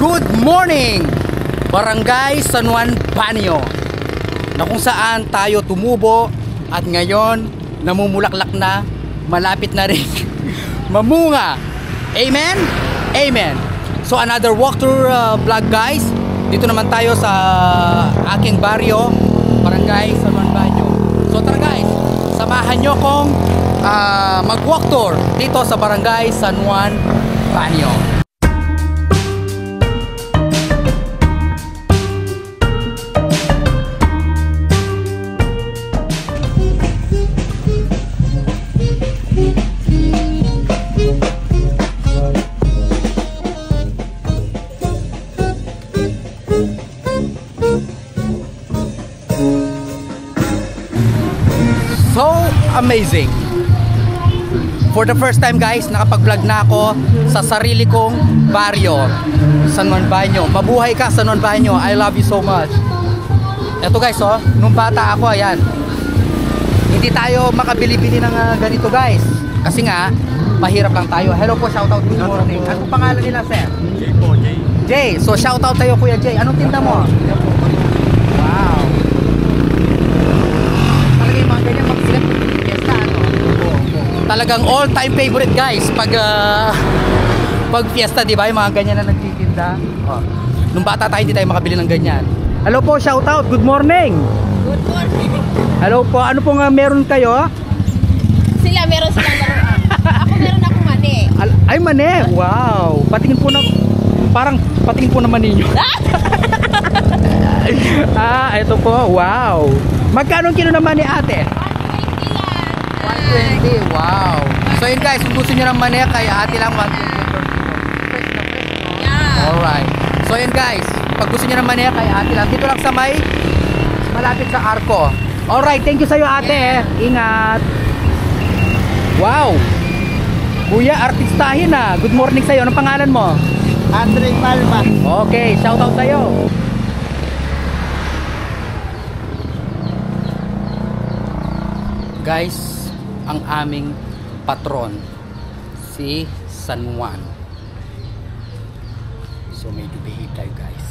Good morning, Barangay San Juan Banyo, na kung saan tayo tumubo at ngayon namumulaklak na, malapit na rin mamunga. Amen? Amen. So another walkthrough vlog guys. Dito naman tayo sa aking baryo, Barangay San Juan Banyo. So tara guys, samahan nyo kong mag-walk tour dito sa Barangay San Juan Banyo. So amazing. For the first time guys, nakapag-vlog na ako sa sarili kong baryo, San Juan Banyo. Mabuhay ka San Juan Banyo. I love you so much. Eto guys, oh, nung bata ako, ayan, hindi tayo makabili-bili ng ganito guys. Kasi nga, mahirap lang tayo. Hello po, shoutout, good morning. Anong pangalan nila sir? Jay po, Jay. Jay, so shoutout tayo kuya Jay. Anong tinda mo? Wow. Talaga yung mga ganyan mag-select fiesta, ano? Talagang all-time favorite guys pag fiesta, di ba? Yung mga ganyan na nagtitinda. Oh. Nung bata tayo, hindi tayo makabili ng ganyan. Hello po, shoutout, good morning. Good morning. Hello po, ano pong meron kayo? Meron silang laruan. Ako meron akong mani. Ay, mani, wow. Patingin po na, parang patingin po naman ninyo. Ito po, wow. Magkano kilo naman ni ate? 120, wow. So yun guys, kung gusto nyo ng mani, kay ate lang 120. Yeah. Alright. So yun guys, pag gusto nyo ng mani, kay ate lang. Dito lang sa may, malapit sa Arco. Alright, thank you sa'yo ate. Ingat. Wow. Kuya, artistahin na. Good morning sa'yo. Anong pangalan mo? Andre Palma. Okay, shoutout sa'yo. Guys, ang aming patron, si San Juan. So medyo behave tayo guys.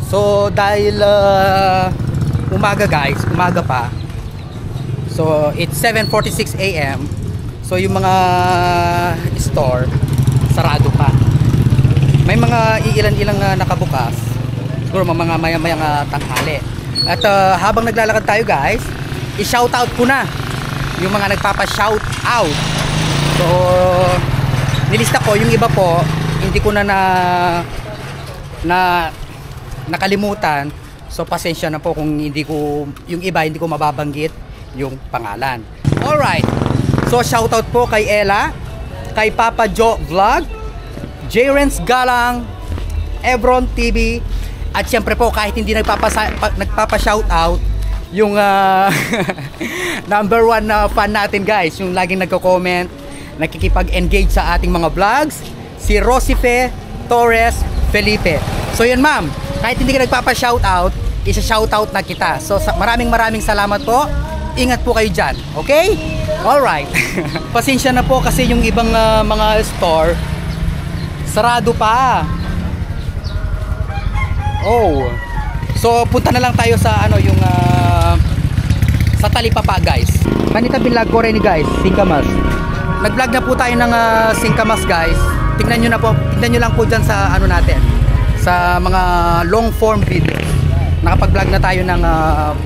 So dahil umaga guys, umaga pa. So it's 7:46 AM. So yung mga store sarado pa. May mga iilan-ilang nakabukas. Siguro mga maya-mayang tanghali. At habang naglalakad tayo guys, i-shoutout ko na yung mga nagpapa-shout out. So nilista ko yung iba po, hindi ko na nakalimutan. So pasensya na po kung hindi ko, yung iba hindi ko mababanggit yung pangalan. Alright, so shoutout po kay Ella, kay Papa Joe Vlog, J-Renz Galang, Ebron TV, at syempre po kahit hindi nagpapa-shoutout, yung number one na fan natin guys, yung laging nagko-comment, nakikipag-engage sa ating mga vlogs, si Rosife Torres Felipe. So yun ma'am, kahit hindi ka nagpapa-shoutout, isa-shoutout na kita. So maraming salamat po. Ingat po kayo dyan. Okay? Alright. Pasensya na po kasi yung ibang mga store sarado pa. Oh. So punta na lang tayo sa ano yung sa Talipapa guys. Manita binlog ko rin ni guys, Singkamas. Nag-vlog na po tayo ng Singkamas guys. Tingnan nyo lang po dyan sa ano natin, sa mga long form videos. Nakapag-vlog na tayo ng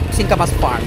Singkamas Farm.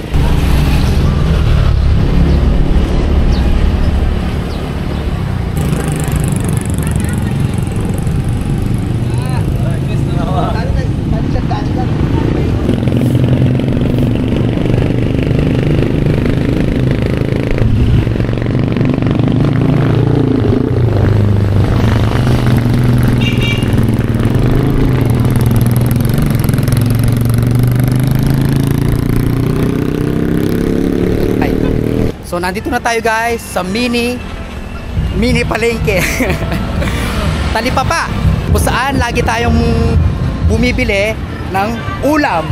So nandito na tayo guys sa mini palengke. Talipapa, kung saan lagi tayong bumibili ng ulam.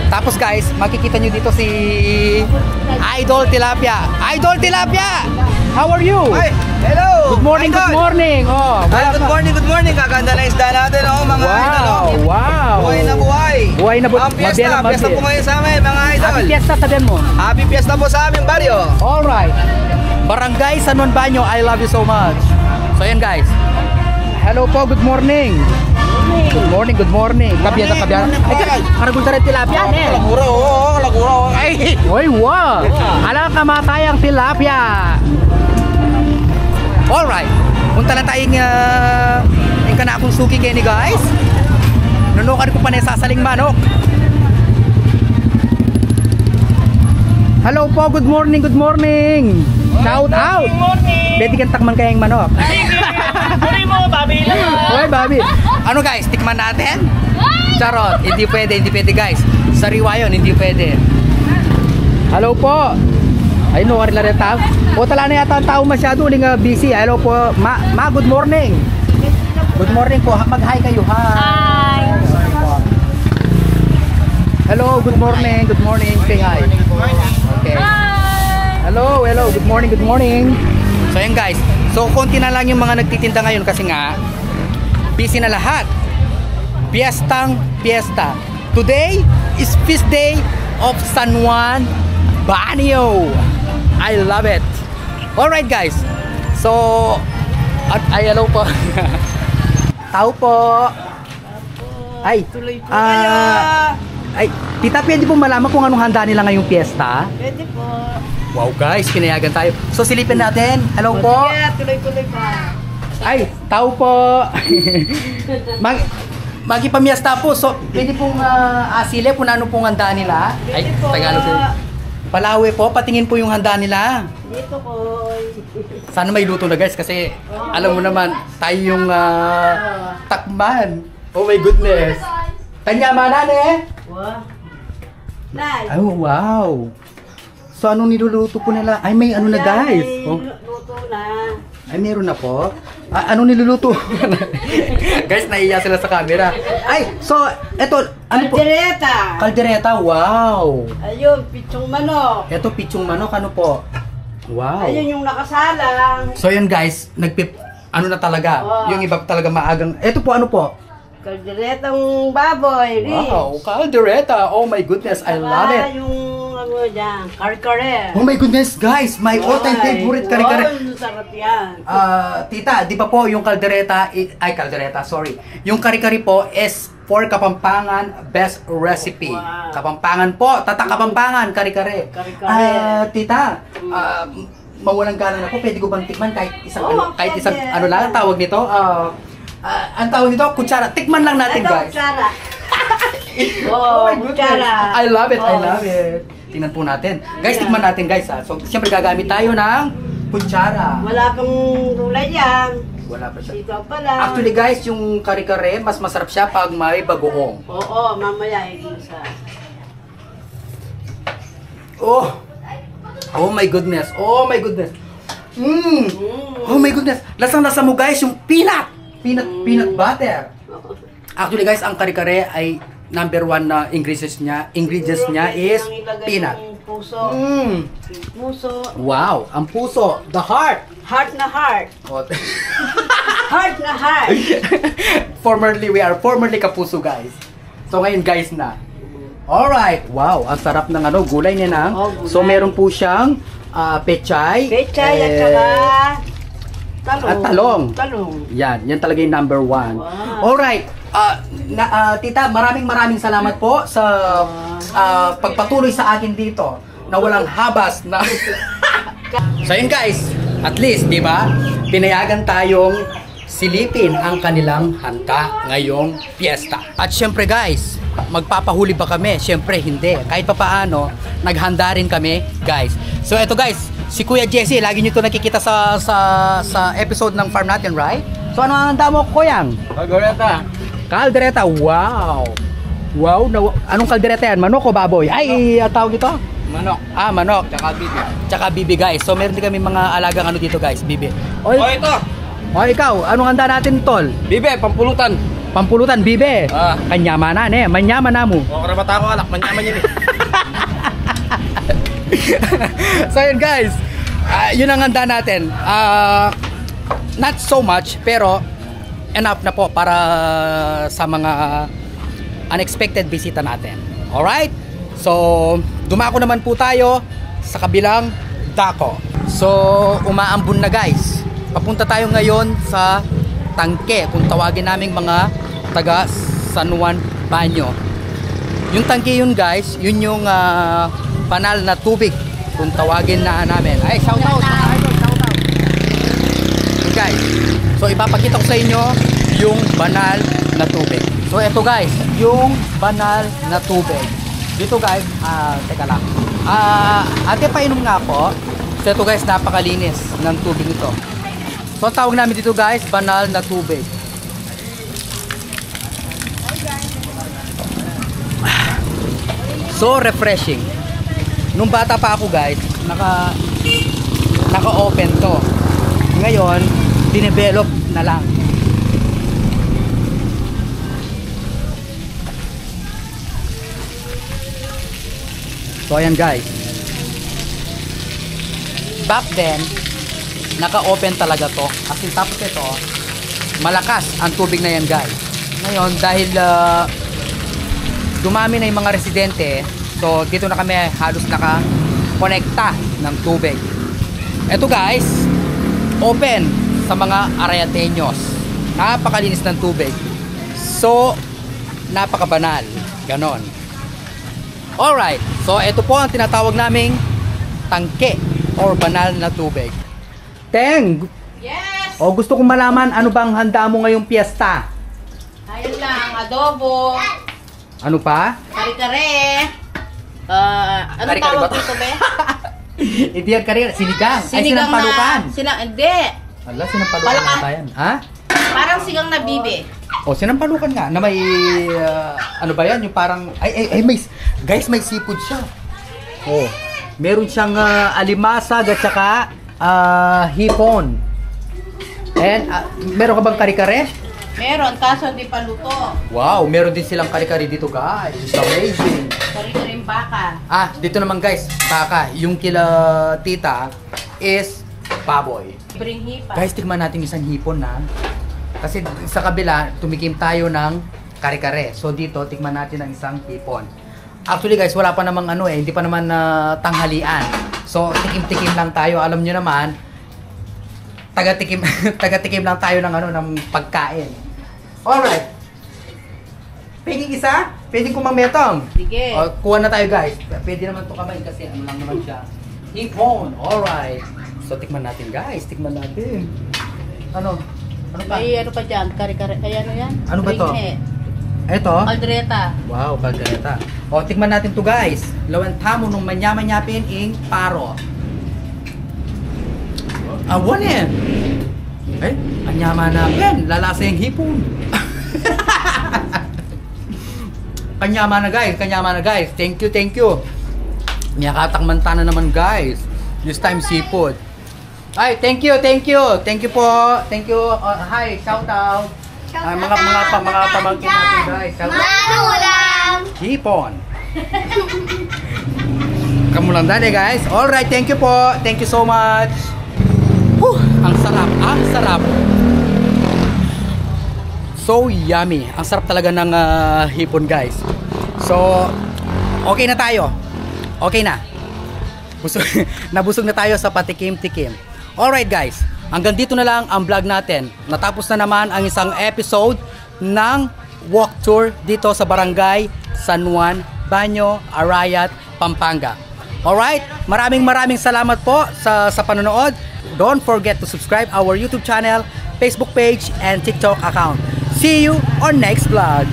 Tapos guys, makikita nyo dito si Idol Tilapia. Idol Tilapia! How are you? Ay, hello! Good morning, good morning! Oh, Ay, good morning. Kakanda na isda natin, oh, mga idol. wow, Oh. wow! Buhay na buhay. Buhay na buhay. Ang piyesta po ngayon sa amin, mga idol. Happy Fiesta, sabihan mo. Happy piyesta po sa aming baryo. Alright. Barangay San Juan Banyo, I love you so much. So ayan guys. Hello po, good morning. Good morning. Kabiyan. Ay, karagul tayo tilapia. Kalagura, oh, kalagura. Ay, oy, wow. Alang kamatayang tilapia. Alright. Punta na tayong yung kanakong suki kaya ni guys. Nunukan ko pa na yung sasaling manok. Hello po, good morning. Shout out. Pwede kang takman kaya yung manok. Puri mo, babi lang. Oy, babi. Ano guys, tikman natin? Charot, hindi pwede guys. Sariwa yun, hindi pwede. Hello po. Ay, no, wala rin tao. O, tala na yata ang tao masyado, uling busy. Hello po. Ma, good morning. Good morning po. Mag-hi kayo. Hi. Hello, good morning. Say hi. Okay. Hello, good morning. So yan guys, so konti na lang yung mga nagtitinda ngayon kasi nga busy na lahat. Fiesta. Today is feast day of San Juan Banyo. I love it. Alright guys, so ay hello po. Tao po. Ay, ay, tita, pwede po malaman kung anong handa nila ngayong fiesta? Pwede po. Wow guys, pinayagan tayo. So silipin natin. Hello po. Yeah, tuloy-tuloy pa. Ay, tao po. Magipamiesta po. So, pwede pong asile kung ano pong handa nila. Ay, Pwede po. Tagalog po. Palawi po, patingin po yung handa nila. Dito po. Sana may luto na guys kasi alam mo naman, tayo yung takman. Oh my goodness. Tanya manane. Wow. Nice. Oh wow. So anong niluluto po nila? Ay may ano na guys. Oh. Luto na. Ay meron na po. Anong niluluto? Guys, naiiya sila sa camera. Ay, so eto ano po? Kaldereta. Kaldereta. Wow. Ayun, pichong manok. Eto pichong manok ano po? Wow. Ayun yung nakasalang. So yan guys, ano na talaga. Oh. Yung iba talaga maagang. Eto po ano po? Kalderetang baboy. Wow, kaldereta. Oh my goodness, I love it. Yung ano dyan, kare-kare. Oh my goodness, guys, my all-time favorite kare-kare. Wow, sarap yan. Tita, di ba po yung kaldereta, sorry. Yung kare-kare po is for Kapampangan best recipe. Wow. Kapampangan po, Tata Kapampangan, kare-kare. Kare-kare. Tita, mawalang gana na po, pwede ko bang tikman kahit isang, kahit isang, pwede. ano lang, tawag nito? Ang tawag nito, kutsara. Tikman lang natin, Ito, guys. kutsara. Oh my goodness. kutsara. I love it, I Oh. love it. Tingnan po natin. Guys, tikman natin guys ha. So, siyempre gagamit tayo ng kutsara. Wala kang gulay yan. Wala pa siya. Dito pa lang. Actually guys, yung kare-kare, mas masarap siya pag may bagoong. Oo, mamaya isa. Oh! Oh my goodness. Oh my goodness. Oh my goodness. Lasang-lasa mo guys yung peanut butter. Actually guys, ang kare-kare ay number 1 na ingredients niya is peanut. Puso. Puso. Wow, ang puso, the heart. Heart na heart. Oh. Heart na heart. We are formerly Kapuso guys. So ngayon guys na. Alright, wow, ang sarap ng gulay niya na. Oh, gulay. So meron po siyang pechay. Pechay at saka talong. At talong. Talong. Yan talaga yung number 1. Wow. Alright, tita, maraming salamat po sa pagpatuloy sa akin dito na walang habas na. So yun guys, at least, di ba? Pinayagan tayong silipin ang kanilang handa ngayong fiesta. At syempre guys, magpapahuli ba kami? Syempre hindi. Kahit pa paano, naghanda rin kami guys. So eto guys, si Kuya Jesse, lagi nyo ito nakikita sa episode ng farm natin, right? So ano ang handa mo, Kuyang? Kaldereta, wow! Wow, anong kaldereta yan? Manok o baboy? Ay, tawag ito? Manok. Manok. Tsaka bibi. Tsaka bibi guys. So meron din kami mga alagang ano dito guys, bibi. Oy, Oh, ito. ikaw, anong handa natin tol? Bibi, pampulutan. Pampulutan, bibi. Ah. Kanyamanan manyaman na mo. O, karabata ko alak. Manyaman yan eh. So yun guys, yun ang handa natin. Not so much, pero enough na po para sa mga unexpected bisita natin. Alright? So, dumako naman po tayo sa kabilang dako. So, umaambon na guys. Papunta tayo ngayon sa tangke, kung tawagin naming mga taga San Juan Banyo. Yung tangke yun guys, yun yung banal na tubig, kung tawagin na namin. Ay, shout out mga idol, shout out. Yun guys. So, ipapakita ko sa inyo yung banal na tubig. So, eto guys, yung banal na tubig. Dito guys, teka lang. Ate, painom nga po. So, ito guys, napakalinis ng tubig ito. So, ang tawag namin dito guys, banal na tubig. So refreshing. Nung bata pa ako guys, naka-open to. Ngayon, dinevelop na lang. So ayan guys. Back then, naka-open talaga to. Kasi tapos ito, malakas ang tubig na yan guys. Ngayon, dahil dumami na yung mga residente, so dito na kami halos naka-konekta ng tubig. Ito guys, open sa mga Arayateños. Napakalinis ng tubig. So, napakabanal. Ganon. Alright, so ito po ang tinatawag naming tangke or banal na tubig. Teng! Yes! O gusto kong malaman ano bang handa mo ngayong piyesta? Ayun lang, adobo, Ano pa? kare-kare. Anong Kare-kare tawag ba to? dito, be? Hindi yan karera, sinigang. Ay, sinampalukan. Hindi. Ala, sinampalukan Palaka. na tayo. Ha? Parang sigang na bibi. O, sinampalukan nga. Na may, ano ba yan? Yung parang, may, guys, may seafood siya. Oh, meron siyang alimasag at saka hipon. And, meron ka bang kare-kare? Meron, kaso hindi pa luto. Wow, meron din silang kare-kare dito guys. It's amazing. Kare-kare yung baka. Dito naman guys, baka. Yung kila tita is baboy. Bring hipa. Guys, tigman natin isang hipon na. Kasi sa kabila, tumikim tayo ng kare-kare. So dito, tigman natin ang isang hipon. Actually guys, wala pa namang hindi pa naman tanghalian. So tikim-tikim lang tayo. Alam nyo naman, taga-tikim taga-tikim lang tayo ng ng pagkain. Alright. Pwedeng isa? Pwedeng kumametong? Sige. Kuha na tayo guys. Pwede naman to kamay kasi ano lang naman siya. Hipon. Alright. So tikman natin guys. Tikman natin. Ano? Ano pa? May ano pa dyan, kare-kare. Ay, ano yan? Ano ba to? Bringhe. Ito? Aldreta. Wow, kaldereta. O, tikman natin to guys. Lawan tamo nung manyamanyapin ing paro. Awan eh. Eh, anyama na yan. Lalasa yung hipon. Kanyama na guys. Thank you. Niyakatakmanta na naman guys. This time seafood. Ay, thank you. Thank you po. Thank you. Hi, shout out. Mga pamangkin natin guys. Shout out. Manulang! Hipon. Kamulang dali guys. Alright, thank you po. Thank you so much. Ang sarap. So yummy. Ang sarap talaga ng hipon guys. So, okay na tayo. Okay na. Nabusog na tayo sa patikim-tikim. Alright guys, hanggang dito na lang ang vlog natin. Natapos na naman ang isang episode ng walk tour dito sa Barangay San Juan Banyo, Arayat, Pampanga. Alright, maraming salamat po sa panonood. Don't forget to subscribe our YouTube channel, Facebook page, and TikTok account. See you on next vlog.